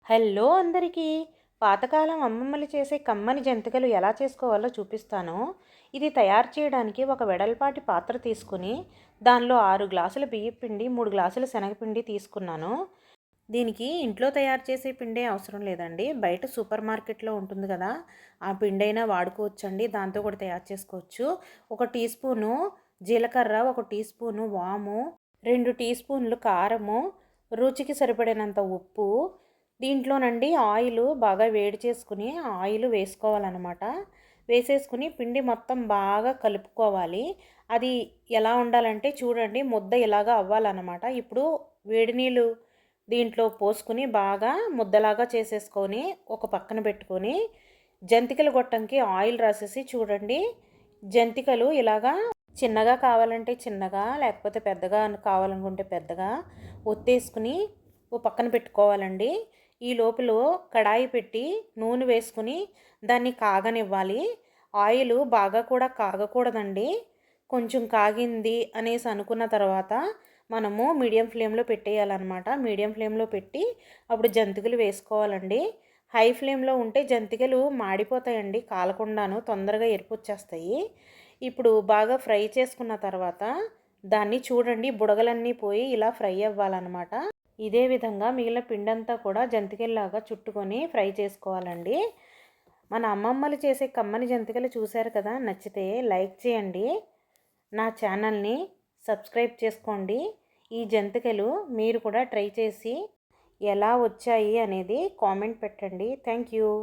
Hello అందరికీ. పాతకాలం అమ్మమ్మలు చేసే కమ్మని జంతికలు ఎలా చేసుకోవాలో చూపిస్తాను. ఇది తయారు చేయడానికి ఒక వెడల్పాటి పాత్ర తీసుకుని దానిలో 6 గ్లాసుల బియ్యం పిండి 3 గ్లాసుల శనగపిండి తీసుకున్నాను. దీనికి ఇంట్లో తయారు చేసే పిండే అవసరం లేదండి. బయట సూపర్ మార్కెట్లో ఉంటుంది కదా, ఆ పిండి అయినా వాడుకోవచ్చండి. దాంతో కూడా తయారు చేసుకోవచ్చు. 1 టీ స్పూను జీలకర్ర, 1 టీ స్పూను వాము, 2 టీ స్పూన్లు కారము, రుచికి సరిపడినంత ఉప్పు. దీంట్లోనండి ఆయిల్ బాగా వేడి చేసుకుని ఆయిల్ వేసుకోవాలన్నమాట. వేసేసుకుని పిండి మొత్తం బాగా కలుపుకోవాలి. అది ఎలా ఉండాలంటే చూడండి, ముద్ద ఇలాగా అవ్వాలన్నమాట. ఇప్పుడు వేడి నీళ్ళు దీంట్లో పోసుకుని బాగా ముద్దలాగా చేసేసుకొని ఒక పక్కన పెట్టుకొని జంతికల గొట్టంకి ఆయిల్ రాసేసి చూడండి, జంతికలు ఇలాగా చిన్నగా కావాలంటే చిన్నగా, లేకపోతే పెద్దగా కావాలనుకుంటే పెద్దగా ఒత్తేసుకుని ఓ పక్కన పెట్టుకోవాలండి. ఈ లోపల కడాయి పెట్టి నూనె వేసుకుని దాన్ని కాగనివ్వాలి. ఆయిల్ బాగా కూడా కాగకూడదండి. కొంచెం కాగింది అనేసి అనుకున్న తర్వాత మనము మీడియం ఫ్లేమ్లో పెట్టేయాలన్నమాట. మీడియం ఫ్లేమ్లో పెట్టి అప్పుడు జంతికలు వేసుకోవాలండి. హై ఫ్లేమ్లో ఉంటే జంతికలు మాడిపోతాయండి, కాలకుండాను తొందరగా ఎరుపు వచ్చేస్తాయి. ఇప్పుడు బాగా ఫ్రై చేసుకున్న తర్వాత దాన్ని చూడండి, బుడగలన్నీ పోయి ఇలా ఫ్రై అవ్వాలన్నమాట. ఇదే విధంగా మిగిలిన పిండంతా కూడా జంతికల్లాగా చుట్టుకొని ఫ్రై చేసుకోవాలండి. మన అమ్మమ్మలు చేసే కమ్మని జంతికలు చూశారు కదా, నచ్చితే లైక్ చేయండి, నా ఛానల్ని సబ్స్క్రైబ్ చేసుకోండి. ఈ జంతికలు మీరు కూడా ట్రై చేసి ఎలా వచ్చాయి అనేది కామెంట్ పెట్టండి. Thank you.